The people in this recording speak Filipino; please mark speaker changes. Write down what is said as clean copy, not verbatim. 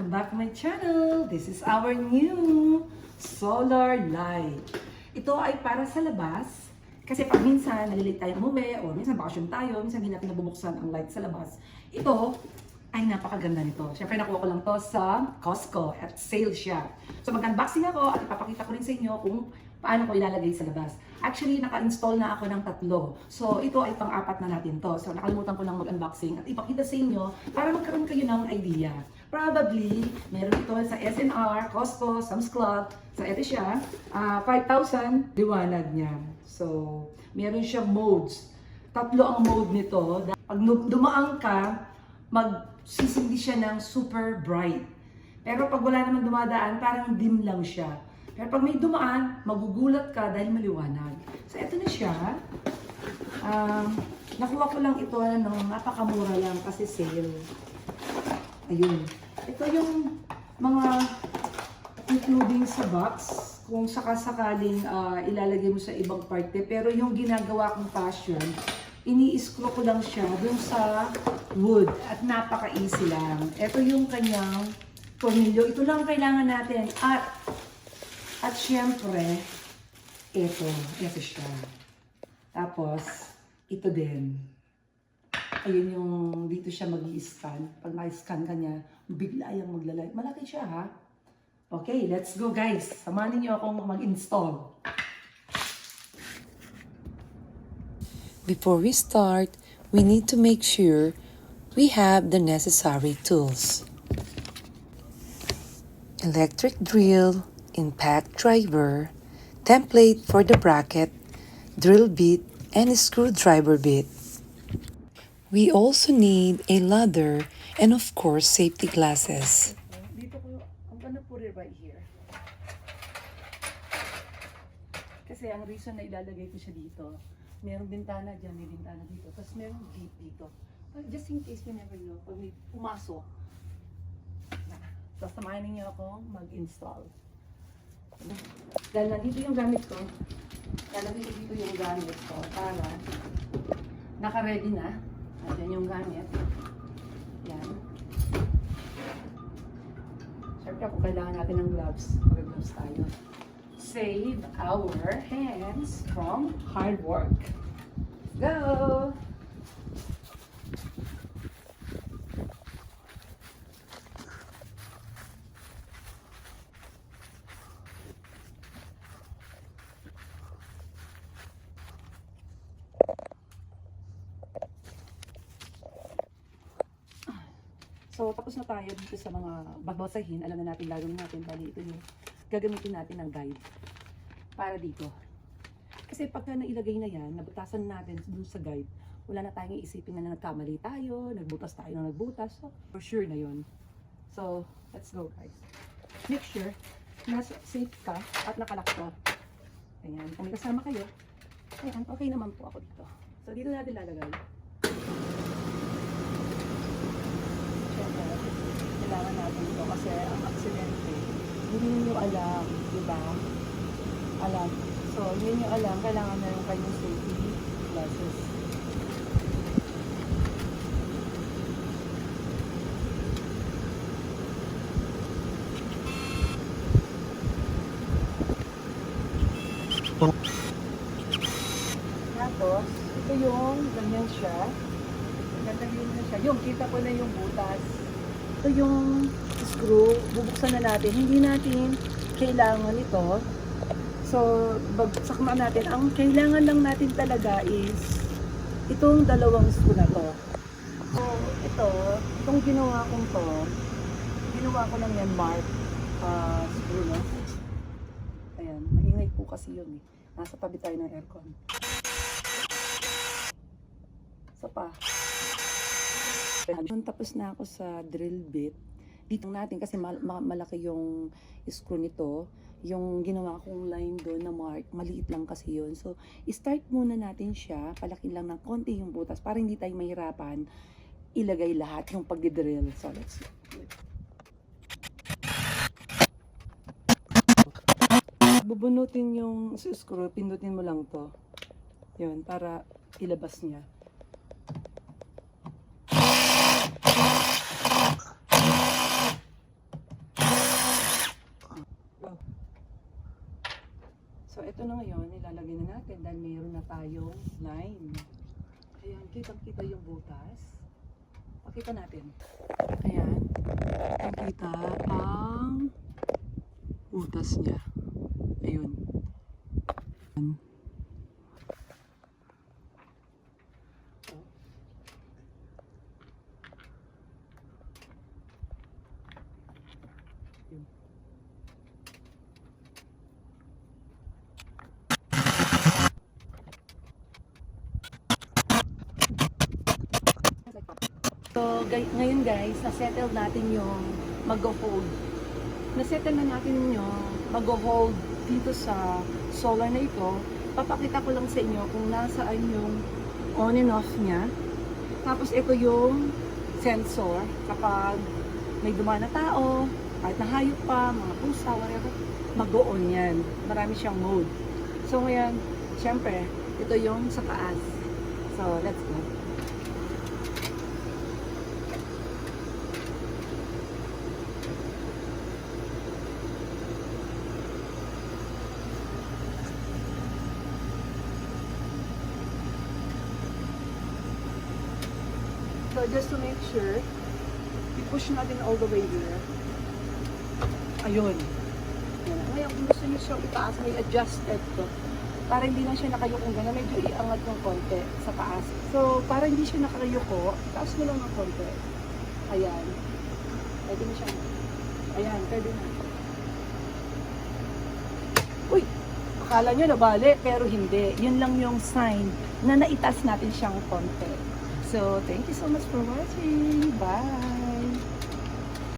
Speaker 1: Welcome back to my channel. This is our new solar light. Ito ay para sa labas. Kasi pag minsan nalilate tayo umuwi o minsan bakasyon tayo, minsan hindi natin nabubuksan ang light sa labas. Ito ay napakaganda nito. Siyempre nakuha ko lang to sa Costco at sale siya. So mag-unboxing ako at ipapakita ko rin sa inyo kung paano ko ilalagay sa labas. Actually, naka-install na ako ng 3. So, ito ay pang-4 na natin to. So, nakalimutan ko lang mag-unboxing at ipakita sa inyo para magkaroon kayo ng idea. Probably, meron ito sa SNR, Costco, Sam's Club. So, ito siya. 5,000 liwanag niya. So, meron siya modes. 3 ang mode nito. Pag dumaan ka, magsisindi siya ng super bright. Pero pag wala naman dumadaan, parang dim lang siya. Pero pag may dumaan, magugulat ka dahil maliwanag. So, ito na siya. Nakuha ko lang ito ng napakamura lang kasi sale. Ayun. Ito yung mga including sa box. Kung sakasakaling ilalagay mo sa ibang parte. Pero yung ginagawa kong fashion, ini-screw ko lang siya dun sa wood. At napaka-easy lang. Ito yung kanyang tornilyo. Ito lang kailangan natin. At syempre, ito siya. Tapos, ito din. Ayun yung dito siya mag-i-scan. Pag ma-scan ka niya, bigla yung maglalay. Malaki siya ha. Okay, let's go guys. Samahan niyo akong mag-install.
Speaker 2: Before we start, we need to make sure we have the necessary tools. Electric drill, impact driver, template for the bracket, drill bit, and a screwdriver bit. We also need a ladder and of course safety glasses.
Speaker 1: I'm gonna put it right here. Kasi ang reason na ilalagay ko siya dito, merong bintana dyan, may bintana dito, tapos merong gate dito. Just in case you never know, pag may pumasok. So, samahan niyo akong mag-install. Dahil nandito yung gamit ko, lalagay ko dito yung gamit ko para naka-ready na. Ayan yung gamit. Yan. Siyempre kung kailangan natin ng gloves, mag-gloves tayo. Save our hands from hard work. Go! So, tapos na tayo dito sa mga babasahin. Alam na natin, gagawin natin. Bali, ito yung gagamitin natin ng guide. Para dito. Kasi pagka nailagay na yan, nabutasan natin dun sa guide, wala na tayong iisipin na nagkamali tayo, nagbutas tayo na nagbutas. So, for sure na yun. So, let's go guys. Make sure na safe ka at nakalak to. Ayan. Kung may kasama kayo, ayan, okay naman po ako dito. So, dito natin lalagay. Kailangan natin ito kasi ang aksidente, hindi nyo alam, di ba? Alam. So, hindi nyo alam, kailangan na yung kanyang safety glasses. Tapos, ito yung ganyan siya. Gandagin na siya. Yung, kita ko na yung butas. Ito yung screw, bubuksan na natin. Hindi natin kailangan ito. So, bagsak na natin. Ang kailangan lang natin talaga is itong 2 screw na to. So, itong ginawa ko lang yan mark screw, no? Ayan, maingay po kasi yun eh. Nasa tabi tayo ng aircon. So pa. Tapos na ako sa drill bit. Dito natin kasi malaki yung screw nito. Yung ginawa kong line doon na mark, maliit lang kasi yun. So, start muna natin siya. Palaki lang ng konti yung butas para hindi tayo mahirapan ilagay lahat yung pagdidrill. So, let's do it. Bubunutin yung screw, pindutin mo lang to. Yun, para ilabas niya. So, ito na ngayon, ilalagay na natin dahil mayroon na tayong line. Ayan, kitang-kita yung butas. Pakita natin. Ayan, kitang-kita ang butas niya. Ayun. So, ngayon guys, na-settle natin yung mag-hold. Na-settle na natin yung mag-hold dito sa solar na ito. Papakita ko lang sa inyo kung nasaan yung on and off niya. Tapos ito yung sensor kapag may dumaan na tao, kahit nahayop pa, mga pusa, whatever, mag-on yan. Marami siyang mode. So ngayon, syempre, ito yung sa taas. So, let's go. So just to make sure, i-push natin all the way here. Ayun. Yan. Ngayon, kung gusto nyo siyang itaas, may adjusted to. Para hindi lang siya nakayuko gano'n, medyo iangat ng konti sa taas. So, para hindi siya nakayuko, itaas mo lang ng konti. Ayan. Pwede mo siya. Ayan, pwede na. Uy! Akala nyo nabali, pero hindi. Yun lang yung sign na naitaas natin siyang konti. So, thank you so much for watching. Bye!